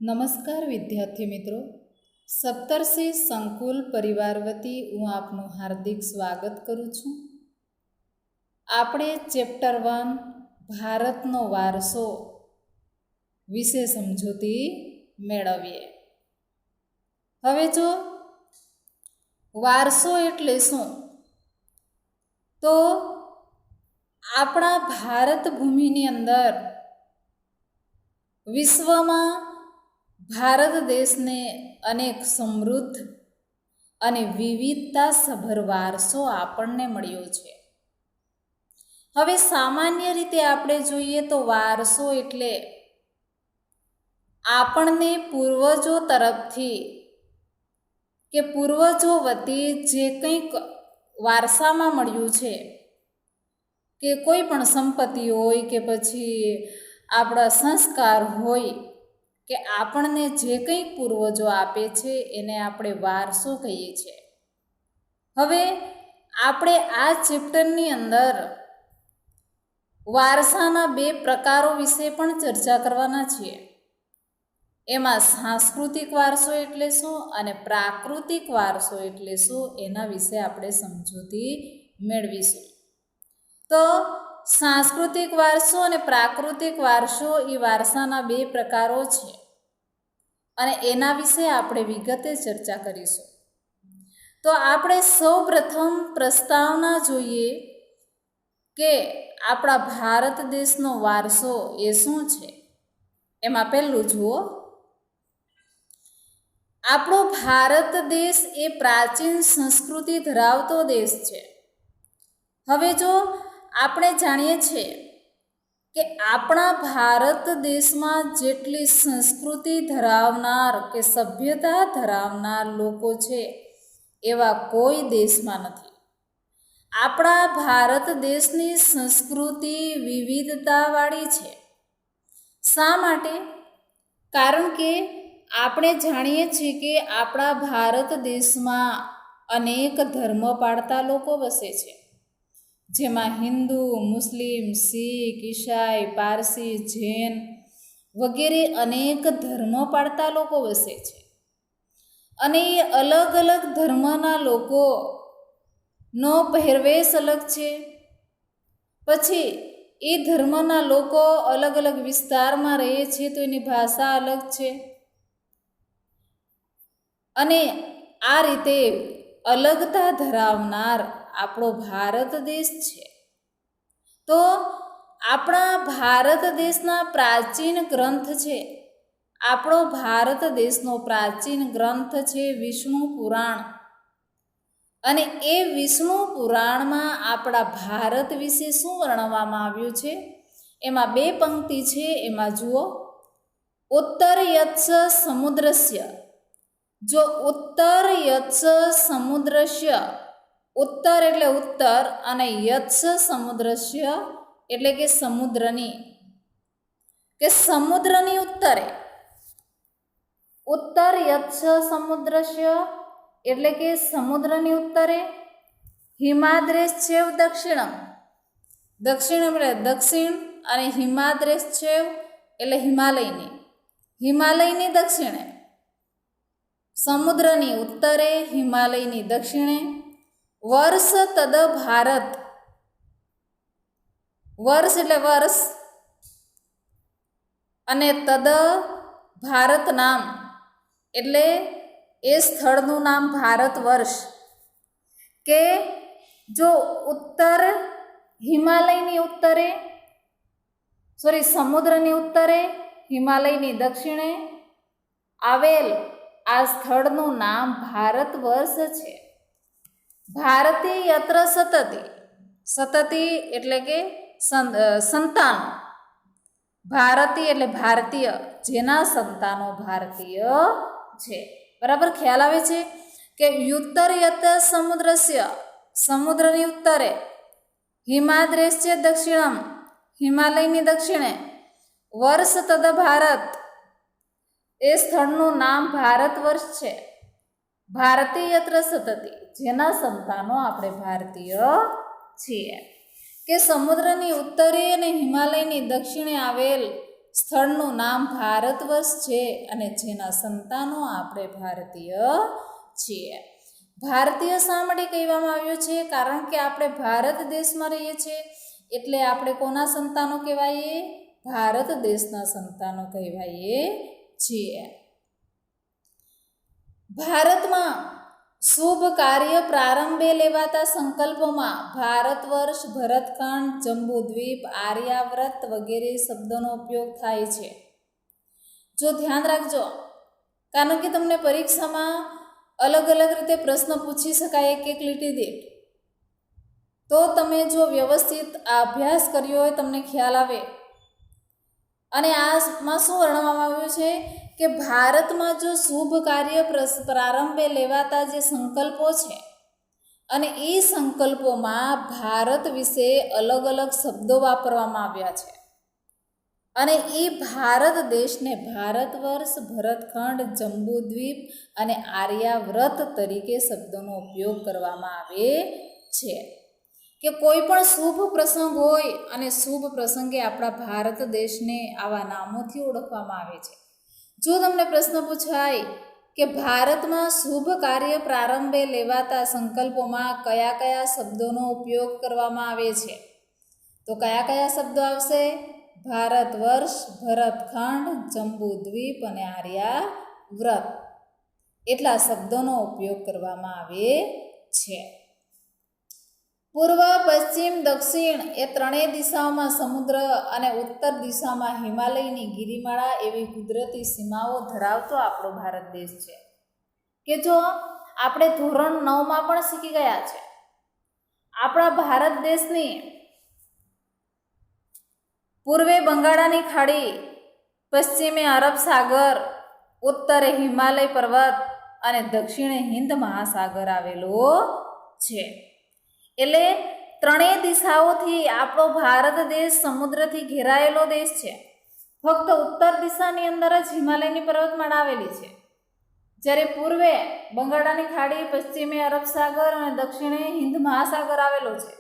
નમસ્કાર વિદ્યાર્થી મિત્રો, સપ્તર્ષિ સંકુલ પરિવાર વતી હું આપનું હાર્દિક સ્વાગત કરું છું. આપણે ચેપ્ટર 1 ભારતનો વારસો વિશે સમજૂતી મેળવીએ. હવે જો વારસો એટલે શું, તો આપણા ભારત ભૂમિની અંદર વિશ્વમાં ભારત દેશને અનેક સમૃદ્ધ અને વિવિધતાસભર વારસો આપણને મળ્યો છે. હવે સામાન્ય રીતે આપણે જોઈએ તો વારસો એટલે આપણને પૂર્વજો તરફથી કે પૂર્વજો વતી જે કંઈક વારસામાં મળ્યું છે, કે કોઈ પણ સંપત્તિ હોય કે પછી આપણા સંસ્કાર હોય કે આપણને જે કંઈક પૂર્વજો આપે છે એને આપણે વારસો કહીએ છીએ. હવે આપણે આ ચેપ્ટરની અંદર વારસાના 2 પ્રકારો વિશે પણ ચર્ચા કરવાના છીએ. એમાં સાંસ્કૃતિક વારસો એટલે શું અને પ્રાકૃતિક વારસો એટલે શું, એના વિશે આપણે સમજૂતી મેળવીશું. તો સાંસ્કૃતિક વારસો અને પ્રાકૃતિક વારસો એ વારસાના 2 પ્રકારો છે અને એના વિશે આપણે વિગતે ચર્ચા કરીશું. તો આપણે સૌ પ્રથમ પ્રસ્તાવના જોઈએ કે આપણા ભારત દેશનો વારસો એ શું છે. એમાં પહેલું જુઓ, આપણો ભારત દેશ એ પ્રાચીન સંસ્કૃતિ ધરાવતો દેશ છે. હવે જો આપણે જાણીએ છીએ કે આપણા ભારત દેશમાં જેટલી સંસ્કૃતિ ધરાવનાર કે સભ્યતા ધરાવનાર લોકો છે એવા કોઈ દેશમાં નથી. આપણા ભારત દેશની સંસ્કૃતિ વિવિધતાવાળી છે. શા માટે? કારણ કે આપણે જાણીએ છીએ કે આપણા ભારત દેશમાં અનેક ધર્મ પાળતા લોકો વસે છે, જેમાં હિન્દુ, મુસ્લિમ, શીખ, ઈસાઈ, પારસી, જૈન વગેરે અનેક ધર્મ પાળતા લોકો વસે છે. અને એ અલગ અલગ ધર્મના લોકોનો પહેરવેશ અલગ છે. પછી એ ધર્મના લોકો અલગ અલગ વિસ્તારમાં રહે છે તો એની ભાષા અલગ છે. અને આ રીતે અલગતા ધરાવનાર આપણો ભારત દેશ છે. તો આપણા ભારત દેશના પ્રાચીન ગ્રંથ છે, આપણો ભારત દેશનો પ્રાચીન ગ્રંથ છે વિષ્ણુ પુરાણ. અને એ વિષ્ણુ પુરાણમાં આપણા ભારત વિશે શું વર્ણવવામાં આવ્યું છે, એમાં 2 પંક્તિ છે. એમાં જુઓ, ઉત્તર યત્સ સમુદ્રસ્ય. જો ઉત્તર યત્સ સમુદ્રસ્ય, ઉત્તર એટલે ઉત્તર અને યત્સ સમુદ્રસ્ય એટલે કે સમુદ્રની, કે સમુદ્રની ઉત્તરે. ઉત્તર યત્સ સમુદ્રસ્ય એટલે કે સમુદ્રની ઉત્તરે હિમાદ્રેશ્ચેવ દક્ષિણમ. દક્ષિણ એટલે દક્ષિણ અને હિમાદ્રેશ્ચેવ એટલે હિમાલયની, હિમાલયની દક્ષિણે. સમુદ્રની ઉત્તરે હિમાલયની દક્ષિણે. વર્ષ તદ ભારત. વર્ષ એટલે વર્ષ અને તદ ભારત નામ એટલે એ સ્થળનું નામ ભારત વર્ષ. કે જો ઉત્તર હિમાલયની ઉત્તરે સમુદ્રની ઉત્તરે હિમાલયની દક્ષિણે આવેલ આ સ્થળનું નામ ભારત વર્ષ છે. ભારતી યત્ર સતતિ. સતતિ એટલે કે સંતાન. ભારતી એટલે ભારતીય, જેના સંતાનો ભારતીય છે. બરાબર ખ્યાલ આવે છે કે ઉત્તર યત સમુદ્રસ્ય, સમુદ્રની ઉત્તરે, હિમાદ્રેશ્ચે દક્ષિણમ, હિમાલયની દક્ષિણે, વર્ષ તદ ભારત, એ સ્થળનું નામ ભારત વર્ષ છે. ભારતીય યત્ર સતતિ, જેના સંતાનો આપણે ભારતીય છીએ. કે સમુદ્રની ઉત્તરે અને હિમાલયની દક્ષિણે આવેલ સ્થળનું નામ ભારત વર્ષ છે અને જેના સંતાનો આપણે ભારતીય છીએ. ભારતીય શા માટે કહેવામાં આવ્યું છે? કારણ કે આપણે ભારત દેશમાં રહીએ છીએ એટલે આપણે કોના સંતાનો કહેવાઈએ? ભારત દેશના સંતાનો કહેવાઈએ છીએ. ભારતમાં શુભ કાર્ય પ્રારંભે લેવાતા સંકલ્પોમાં ભારત વર્ષ, ભરતખંડ, જંબુદ્વીપ, આર્યાવ્રત વગેરે શબ્દોનો ઉપયોગ થાય છે. જો ધ્યાન રાખજો, કારણ કે તમને પરીક્ષામાં અલગ અલગ રીતે પ્રશ્ન પૂછી શકાય એક લીટી દીઠ. તો તમે જો વ્યવસ્થિત આ અભ્યાસ કર્યો હોય તમને ખ્યાલ આવે. અને આમાં શું વર્ણવવામાં આવ્યું છે કે ભારતમાં જો શુભ કાર્ય પ્રારંભે લેવાતા જે સંકલ્પો છે અને એ સંકલ્પોમાં ભારત વિશે અલગ અલગ શબ્દો વાપરવામાં આવ્યા છે અને એ ભારત દેશને ભારત વર્ષ, ભરતખંડ, જંબુદ્વીપ અને આર્યાવ્રત તરીકે શબ્દોનો ઉપયોગ કરવામાં આવે છે. કે કોઈ પણ શુભ પ્રસંગ હોય અને શુભ પ્રસંગે આપણા ભારત દેશને આવા નામોથી ઓળખવામાં આવે છે. જો તમને પ્રશ્ન પૂછાય કે ભારતમાં શુભ કાર્ય પ્રારંભે લેવાતા સંકલ્પોમાં કયા કયા શબ્દોનો ઉપયોગ કરવામાં આવે છે, તો કયા કયા શબ્દો આવશે? ભારત વર્ષ, ભરતખંડ, જંબુદ્વીપ અને આર્યાવ્રત એટલા શબ્દોનો ઉપયોગ કરવામાં આવે છે. પૂર્વ, પશ્ચિમ, દક્ષિણ એ ત્રણેય દિશાઓમાં સમુદ્ર અને ઉત્તર દિશામાં હિમાલયની ગિરિમાળા એવી કુદરતી સીમાઓ ધરાવતો આપણો ભારત દેશ છે. કે જો આપણે ધોરણ 9માં પણ શીખી ગયા છે, આપણા ભારત દેશની પૂર્વે બંગાળાની ખાડી, પશ્ચિમે અરબ સાગર, ઉત્તરે હિમાલય પર્વત અને દક્ષિણે હિન્દ મહાસાગર આવેલો છે. એટલે ત્રણેય દિશાઓથી આપણો ભારત દેશ સમુદ્રથી ઘેરાયેલો દેશ છે. ફક્ત ઉત્તર દિશાની અંદર જ હિમાલયની પર્વતમાળા આવેલી છે, જ્યારે પૂર્વે બંગાળાની ખાડી, પશ્ચિમે અરબ સાગર અને દક્ષિણે હિન્દ મહાસાગર આવેલો છે.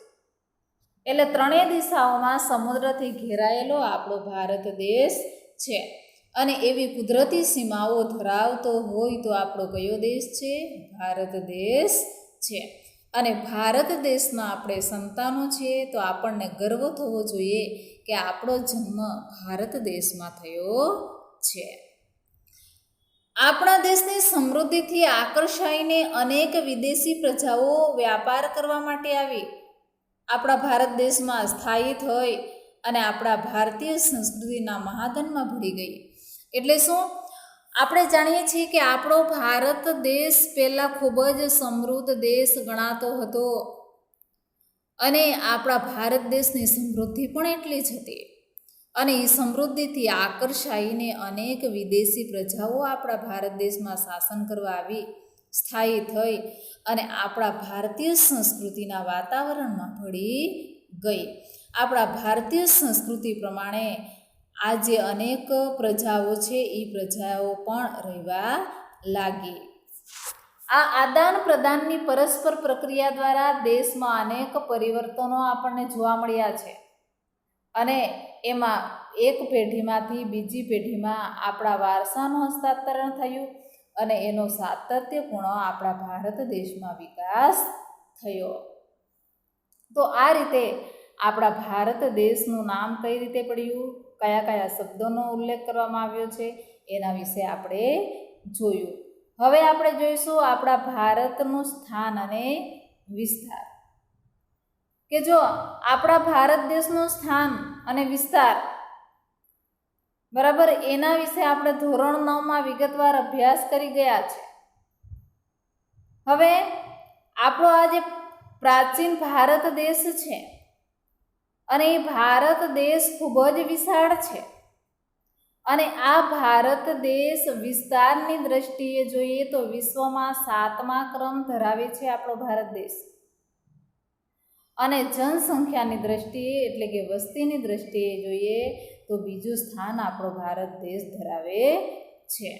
એટલે ત્રણેય દિશાઓમાં સમુદ્રથી ઘેરાયેલો આપણો ભારત દેશ છે. અને એવી કુદરતી સીમાઓ ધરાવતો હોય તો આપણો કયો દેશ છે? ભારત દેશ છે. અને ભારત દેશના આપણે સંતાનો છીએ તો આપણને ગર્વ થવો જોઈએ કે આપણો જન્મ ભારત દેશમાં થયો છે. આપણા દેશની સમૃદ્ધિથી આકર્ષાઈને અનેક વિદેશી પ્રજાઓ વ્યાપાર કરવા માટે આવી આપણા ભારત દેશમાં સ્થાયી થઈ અને આપણા ભારતીય સંસ્કૃતિના મહાધનમાં ભળી ગઈ. એટલે શું? આપણે જાણીએ છીએ કે આપણો ભારત દેશ પહેલાં ખૂબ જ સમૃદ્ધ દેશ ગણાતો હતો અને આપણા ભારત દેશની સમૃદ્ધિ પણ એટલી જ હતી. અને એ સમૃદ્ધિથી આકર્ષાઈને અનેક વિદેશી પ્રજાઓ આપણા ભારત દેશમાં શાસન કરવા આવી, સ્થાયી થઈ અને આપણા ભારતીય સંસ્કૃતિના વાતાવરણમાં ભળી ગઈ. આપણા ભારતીય સંસ્કૃતિ પ્રમાણે આજે અનેક પ્રજાઓ છે એ પ્રજાઓ પણ રહેવા લાગી. આ આદાન પ્રદાનની પરસ્પર પ્રક્રિયા દ્વારા દેશમાં અનેક પરિવર્તનો આપણને જોવા મળ્યા છે અને એમાં એક પેઢીમાંથી બીજી પેઢીમાં આપણા વારસાનું હસ્તાંતરણ થયું અને એનો સાતત્યપૂર્ણ આપણા ભારત દેશમાં વિકાસ થયો. તો આ રીતે આપણા ભારત દેશનું નામ કઈ રીતે પડ્યું, કયા કયા શબ્દોનો ઉલ્લેખ કરવામાં આવ્યો છે એના વિશે આપણે જોયું. હવે આપણે જોઈશું આપણા ભારતનું સ્થાન અને વિસ્તાર. કે જો આપણા ભારત દેશનું સ્થાન અને વિસ્તાર બરાબર એના વિશે આપણે ધોરણ 9માં વિગતવાર અભ્યાસ કરી ગયા છે. હવે આપણો આ જે પ્રાચીન ભારત દેશ છે અને એ ભારત દેશ ખૂબ જ વિશાળ છે અને આ ભારત દેશ વિસ્તારની દ્રષ્ટિએ જોઈએ તો વિશ્વમાં 7મા ક્રમ ધરાવે છે આપણો ભારત દેશ. અને જનસંખ્યાની દ્રષ્ટિએ એટલે કે વસ્તીની દ્રષ્ટિએ જોઈએ તો બીજું સ્થાન આપણો ભારત દેશ ધરાવે છે.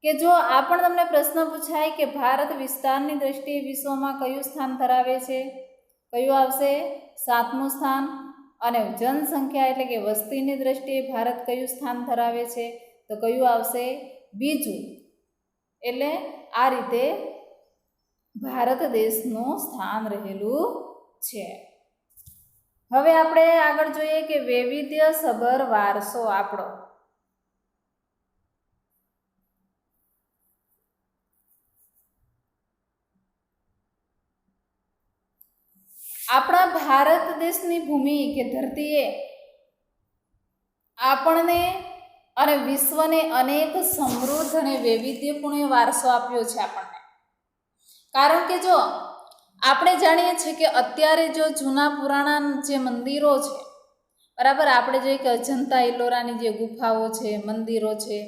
કે જો આ પણ તમને પ્રશ્ન પૂછાય કે ભારત વિસ્તારની દ્રષ્ટિએ વિશ્વમાં કયું સ્થાન ધરાવે છે, કયું આવશે? 7મું સ્થાન. અને જનસંખ્યા એટલે કે વસ્તીની દ્રષ્ટિએ ભારત કયું સ્થાન ધરાવે છે? તો કયું આવશે? બીજું. એટલે આ રીતે ભારત દેશનું સ્થાન રહેલું છે. હવે આપણે આગળ જોઈએ કે વૈવિધ્યસભર વારસો આપણો. આપણા ભારત દેશની ભૂમિ કે ધરતીએ આપણને અને વિશ્વને અનેક સમૃદ્ધ અને વૈવિધ્યપૂર્ણ વારસો આપ્યો છે આપણને. કારણ કે જો આપણે જાણીએ છીએ કે અત્યારે જો જૂના પુરાણા જે મંદિરો છે, બરાબર, આપણે જોઈએ કે અજંતા ઇલોરાની જે ગુફાઓ છે, મંદિરો છે,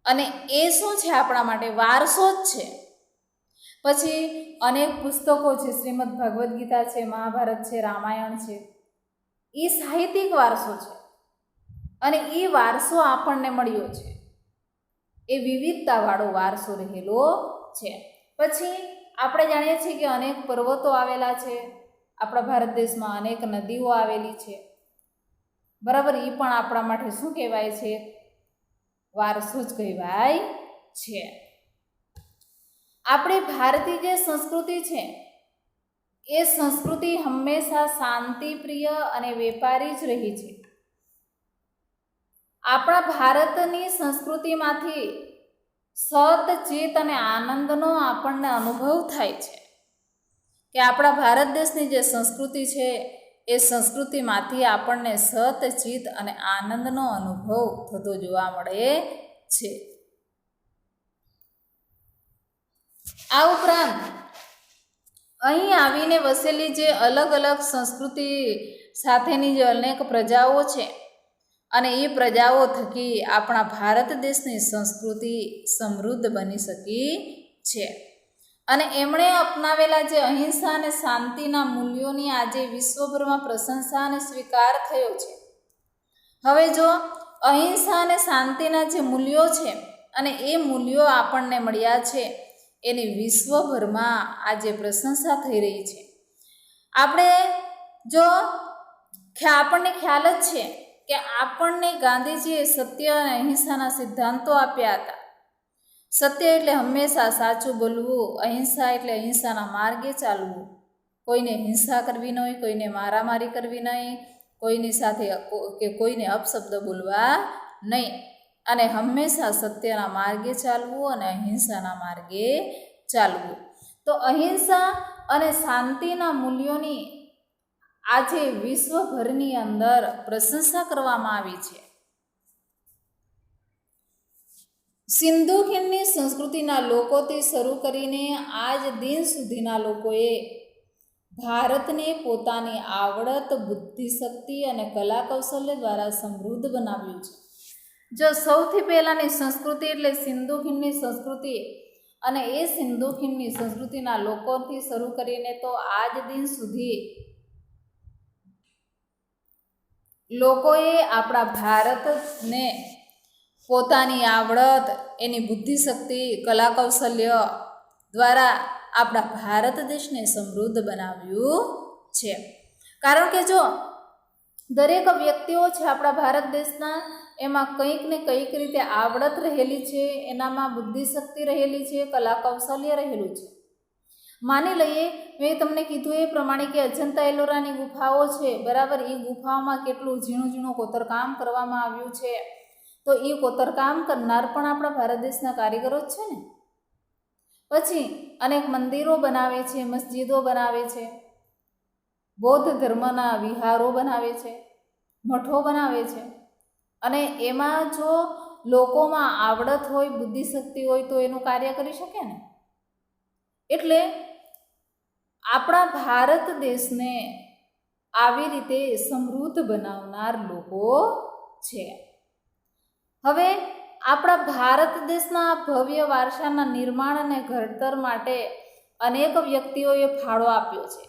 અને એ શું છે? આપણા માટે વારસો જ છે. પછી અનેક પુસ્તકો છે, શ્રીમદ ભગવદ્ ગીતા છે, મહાભારત છે, રામાયણ છે, એ સાહિત્યિક વારસો છે. અને એ વારસો આપણને મળ્યો છે, એ વિવિધતાવાળો વારસો રહેલો છે. પછી આપણે જાણીએ છીએ કે અનેક પર્વતો આવેલા છે આપણા ભારત દેશમાં, અનેક નદીઓ આવેલી છે, બરાબર. એ પણ આપણા માટે શું કહેવાય છે? વારસો જ કહેવાય છે. આપણી ભારતીય જે સંસ્કૃતિ છે એ સંસ્કૃતિ હંમેશા શાંતિપ્રિય અને વેપારી જ રહી છે. આપણા ભારતની સંસ્કૃતિમાંથી સત, ચિત્ત અને આનંદનો આપણને અનુભવ થાય છે કે આપણા ભારત દેશની જે સંસ્કૃતિ છે એ સંસ્કૃતિમાંથી આપણને સત, ચિત્ત અને આનંદનો અનુભવ થતો જોવા મળે છે. આ ઉપરાંત અહીં આવીને વસેલી જે અલગ અલગ સંસ્કૃતિ સાથેની જે અનેક પ્રજાઓ છે, અને એ પ્રજાઓ થકી આપણા ભારત દેશની સંસ્કૃતિ સમૃદ્ધ બની શકી છે. અને એમણે અપનાવેલા જે અહિંસા અને શાંતિના મૂલ્યોની આજે વિશ્વભરમાં પ્રશંસા અને સ્વીકાર થયો છે. હવે જો અહિંસા અને શાંતિના જે મૂલ્યો છે અને એ મૂલ્યો આપણને મળ્યા છે, એની વિશ્વભરમાં આજે પ્રશંસા થઈ રહી છે. આપણને ખ્યાલ જ છે કે આપણને ગાંધીજીએ સત્ય અને અહિંસાના સિદ્ધાંતો આપ્યા હતા. સત્ય એટલે હંમેશા સાચું બોલવું, અહિંસા એટલે અહિંસાના માર્ગે ચાલવું, કોઈને હિંસા કરવી નહીં, કોઈને મારામારી કરવી નહીં, કોઈની સાથે કે કોઈને અપશબ્દ બોલવા નહીં, અને હંમેશા સત્યના માર્ગે ચાલવું અને અહિંસાના માર્ગે ચાલવું. તો અહિંસા અને શાંતિના મૂલ્યોની આજે વિશ્વભરની અંદર પ્રશંસા કરવામાં આવી છે. સિંધુ ખીણની સંસ્કૃતિના લોકોથી શરૂ કરીને આજ દિન સુધીના લોકોએ ભારતને પોતાની આવડત, બુદ્ધિશક્તિ અને કલા કૌશલ્ય દ્વારા સમૃદ્ધ બનાવ્યું છે. જો સૌથી પહેલાંની સંસ્કૃતિ એટલે સિંધુ ખીણની સંસ્કૃતિ, અને એ સિંધુ ખીણની સંસ્કૃતિના લોકોથી શરૂ કરીને તો આજ દિન સુધી લોકોએ આપણા ભારતને પોતાની આવડત, એની બુદ્ધિશક્તિ, કલા કૌશલ્ય દ્વારા આપણા ભારત દેશને સમૃદ્ધ બનાવ્યું છે. કારણ કે જો દરેક વ્યક્તિઓ છે આપણા ભારત દેશના, એમાં કંઈક ને કંઈક રીતે આવડત રહેલી છે, એનામાં બુદ્ધિશક્તિ રહેલી છે, કલા કૌશલ્ય રહેલું છે. માની લઈએ, મેં તમને કીધું એ પ્રમાણે કે અજંતા એલોરાની ગુફાઓ છે, બરાબર, એ ગુફાઓમાં કેટલું ઝીણું ઝીણું કોતરકામ કરવામાં આવ્યું છે. તો એ કોતરકામ કરનાર પણ આપણા ભારત દેશના કારીગરો જ છે ને. પછી અનેક મંદિરો બનાવે છે, મસ્જિદો બનાવે છે, બૌદ્ધ ધર્મના વિહારો બનાવે છે, મઠો બનાવે છે. અને એમાં જો લોકોમાં આવડત હોય, બુદ્ધિશક્તિ હોય, તો એનું કાર્ય કરી શકે ને. એટલે આપણા ભારત દેશને આવી રીતે સમૃદ્ધ બનાવનાર લોકો છે. હવે આપણા ભારત દેશના ભવ્ય વારસાના નિર્માણ અને ઘડતર માટે અનેક વ્યક્તિઓએ ફાળો આપ્યો છે.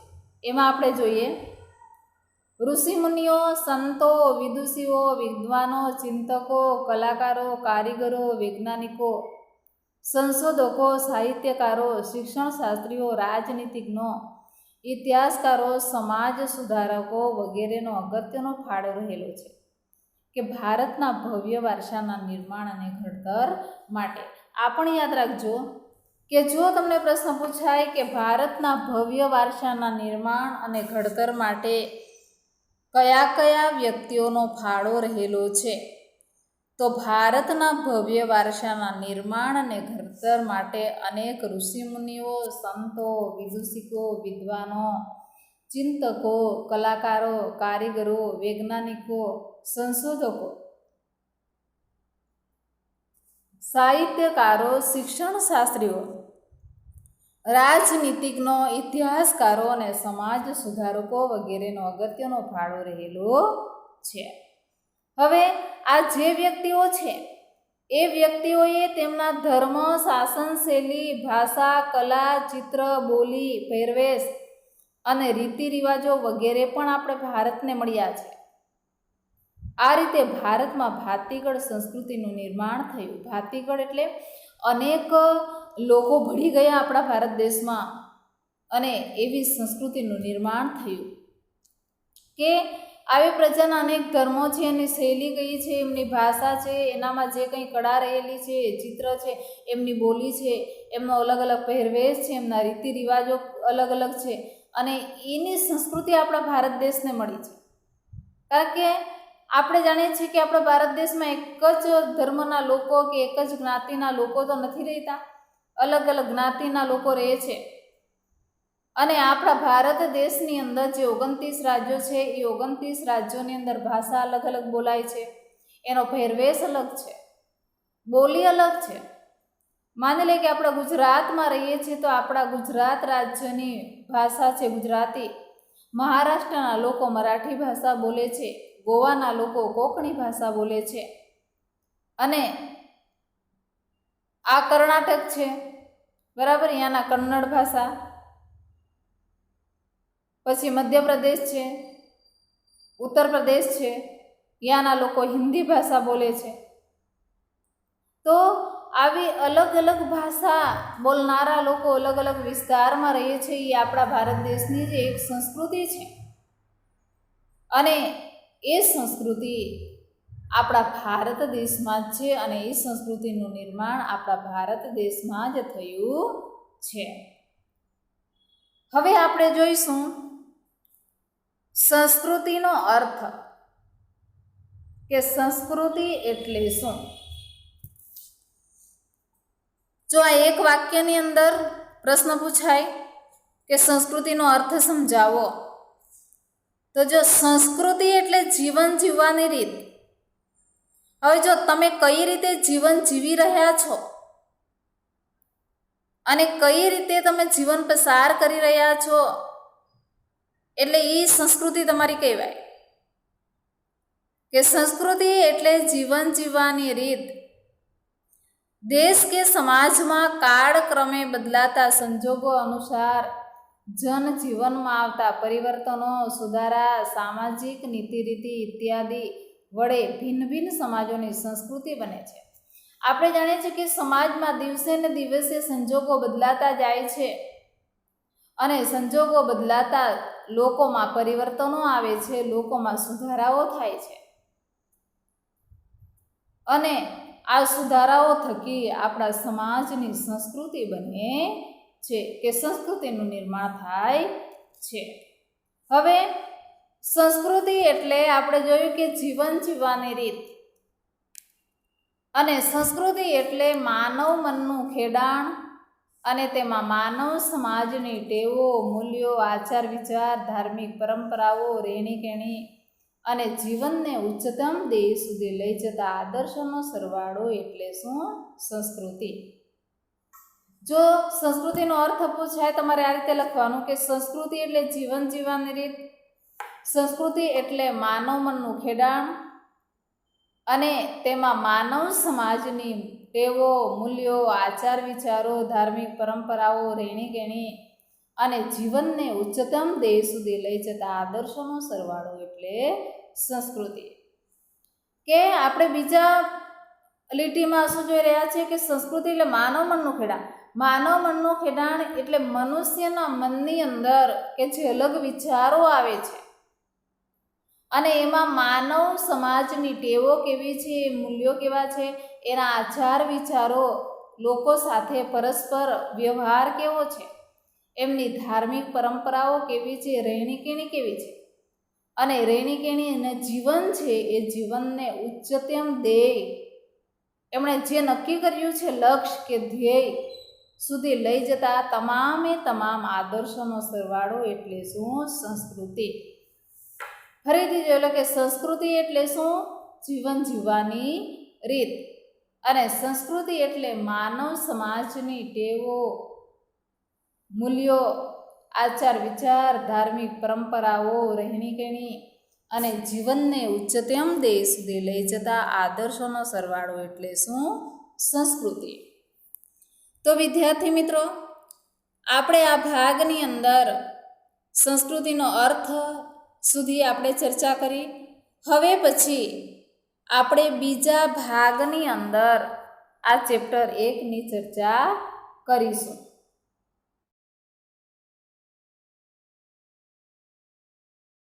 એમાં આપણે જોઈએ ઋષિમુનિઓ, સંતો, વિદુષીઓ, વિદ્વાનો, ચિંતકો, કલાકારો, કારીગરો, વૈજ્ઞાનિકો, સંશોધકો, સાહિત્યકારો, શિક્ષણશાસ્ત્રીઓ, રાજનીતિજ્ઞો, ઇતિહાસકારો, સમાજ સુધારકો વગેરેનો અગત્યનો ફાળો રહેલો છે કે ભારતના ભવ્ય વારસાના નિર્માણ અને ઘડતર માટે. આ પણ યાદ રાખજો કે જો તમને પ્રશ્ન પૂછાય કે ભારતના ભવ્ય વારસાના નિર્માણ અને ઘડતર માટે કયા કયા વ્યક્તિઓનો ફાળો રહેલો છે, તો ભારતના ભવ્ય વારસાના નિર્માણ અને ઘડતર માટે અનેક ઋષિમુનિઓ, સંતો, વિદુષિકો, વિદ્વાનો, ચિંતકો, કલાકારો, કારીગરો, વૈજ્ઞાનિકો, સંશોધકો, સાહિત્યકારો, શિક્ષણશાસ્ત્રીઓ, રાજનીતિજ્ઞો, ઇતિહાસકારો અને સમાજ સુધારકો વગેરેનો અગત્યનો ફાળો રહેલો છે. હવે આ જે વ્યક્તિઓ છે એ વ્યક્તિઓએ તેમના ધર્મ, શાસન શૈલી, ભાષા, કલા, ચિત્ર, બોલી, પહેરવેશ અને રીતિ રિવાજો વગેરે પણ આપણે ભારતને મળ્યા છે. આ રીતે ભારતમાં ભાતીગળ સંસ્કૃતિનું નિર્માણ થયું. ભાતીગળ એટલે અનેક લોકો ભળી ગયા આપણા ભારત દેશમાં અને એવી સંસ્કૃતિનું નિર્માણ થયું કે આવી પ્રજાના અનેક ધર્મો છે, એની શૈલી કઈ છે, એમની ભાષા છે, એનામાં જે કંઈ કળા રહેલી છે, ચિત્ર છે, એમની બોલી છે, એમનો અલગ અલગ પહેરવેશ છે, એમના રીતિ રિવાજો અલગ અલગ છે અને એની સંસ્કૃતિ આપણા ભારત દેશને મળી છે. કારણ કે આપણે જાણીએ છીએ કે આપણા ભારત દેશમાં એક જ ધર્મના લોકો કે એક જ જ્ઞાતિના લોકો તો નથી રહેતા, અલગ અલગ જ્ઞાતિના લોકો રહે છે. અને આપણા ભારત દેશની અંદર જે 29 રાજ્યો છે એ 29 રાજ્યોની અંદર ભાષા અલગ અલગ બોલાય છે, એનો પહેરવેશ અલગ છે, બોલી અલગ છે. માની લે કે આપણે ગુજરાતમાં રહીએ છીએ તો આપણા ગુજરાત રાજ્યની ભાષા છે ગુજરાતી, મહારાષ્ટ્રના લોકો મરાઠી ભાષા બોલે છે, ગોવાના લોકો કોંકણી ભાષા બોલે છે, અને આ કર્ણાટક છે બરાબર, અહીંયાના કન્નડ ભાષા, પછી મધ્યપ્રદેશ છે, ઉત્તર પ્રદેશ છે, ત્યાંના લોકો હિન્દી ભાષા બોલે છે. તો આવી અલગ અલગ ભાષા બોલનારા લોકો અલગ અલગ વિસ્તારમાં રહે છે. એ આપણા ભારત દેશની જ એક સંસ્કૃતિ છે અને એ સંસ્કૃતિ આપણા ભારત દેશમાં જ છે અને એ સંસ્કૃતિનું નિર્માણ આપણા ભારત દેશમાં જ થયું છે. હવે આપણે જોઈશું સંસ્કૃતિનો અર્થ, કે સંસ્કૃતિ એટલે શું. જો આ એક વાક્યની અંદર પ્રશ્ન પૂછાય કે સંસ્કૃતિનો અર્થ સમજાવો, તો જો સંસ્કૃતિ એટલે જીવન જીવવાની રીત. હવે જો તમે કઈ રીતે જીવન જીવી રહ્યા છો અને કઈ રીતે તમે જીવન પસાર કરી રહ્યા છો, એટલે એ સંસ્કૃતિ તમારી કહેવાય. કે સંસ્કૃતિ એટલે જીવન જીવવાની રીત. દેશ કે સમાજમાં કાળક્રમે બદલાતા સંજોગો અનુસાર જનજીવનમાં આવતા પરિવર્તનો, સુધારા, સામાજિક નીતિરીતિ ઇત્યાદિ વડે ભિન્ન ભિન્ન સમાજોની સંસ્કૃતિ બને છે. આપણે જાણીએ છીએ કે સમાજમાં દિવસે ને દિવસે સંજોગો બદલાતા જાય છે અને સંજોગો બદલાતા લોકોમાં પરિવર્તનો આવે છે, લોકોમાં સુધારાઓ થાય છે અને આ સુધારાઓ થકી આપણા સમાજની સંસ્કૃતિ બને છે, કે સંસ્કૃતિનું નિર્માણ થાય છે. હવે સંસ્કૃતિ એટલે આપણે જોયું કે જીવન જીવવાની રીત, અને સંસ્કૃતિ એટલે માનવ મનનું ખેડાણ અને તેમાં માનવ સમાજની ટેવો, મૂલ્યો, આચાર વિચાર, ધાર્મિક પરંપરાઓ, રહેણીકહેણી અને જીવનને ઉચ્ચતમ ધ્યેય સુધી લઈ જતા આદર્શોનો સરવાળો એટલે શું? સંસ્કૃતિ. જો સંસ્કૃતિનો અર્થ પૂછાય તમારે આ રીતે લખવાનું કે સંસ્કૃતિ એટલે જીવન જીવવાની રીત, સંસ્કૃતિ એટલે માનવ મનનું ખેડાણ અને તેમાં માનવ સમાજની ટેવો, મૂલ્યો, આચાર વિચારો, ધાર્મિક પરંપરાઓ, રહેણીકહેણી અને જીવનને ઉચ્ચતમ ધ્યેય સુધી લઈ જતા આદર્શોનો સરવાળો એટલે સંસ્કૃતિ. કે આપણે બીજા લીટીમાં શું જોઈ રહ્યા છીએ કે સંસ્કૃતિ એટલે માનવ મનનું ખેડાણ. માનવ મનનું ખેડાણ એટલે મનુષ્યના મનની અંદર કે જે અલગ વિચારો આવે છે અને એમાં માનવ સમાજની ટેવો કેવી છે, મૂલ્યો કેવા છે, એના આચાર વિચારો, લોકો સાથે પરસ્પર વ્યવહાર કેવો છે, એમની ધાર્મિક પરંપરાઓ કેવી છે, રહેણીકેણી કેવી છે, અને રહેણીકેણી અને જીવન છે એ જીવનને ઉચ્ચતમ ધ્યેય, એમણે જે નક્કી કર્યું છે લક્ષ્ય કે ધ્યેય સુધી લઈ જતા તમામે તમામ આદર્શોનો સરવાળો એટલે શું? સંસ્કૃતિ. ફરીથી જોઈ લો કે સંસ્કૃતિ એટલે શું? જીવન જીવવાની રીત. અને સંસ્કૃતિ એટલે માનવ સમાજની ટેવો, મૂલ્યો, આચાર વિચાર, ધાર્મિક પરંપરાઓ, રહેણીકેણી અને જીવનને ઉચ્ચતમ ધ્યેય સુધી લઈ જતા આદર્શોનો સરવાળો એટલે શું? સંસ્કૃતિ. તો વિદ્યાર્થી મિત્રો, આપણે આ ભાગની અંદર સંસ્કૃતિનો અર્થ સુધી આપણે ચર્ચા કરી. હવે પછી આપણે બીજા ભાગની અંદર આ ચેપ્ટર 1ની ચર્ચા કરીશું.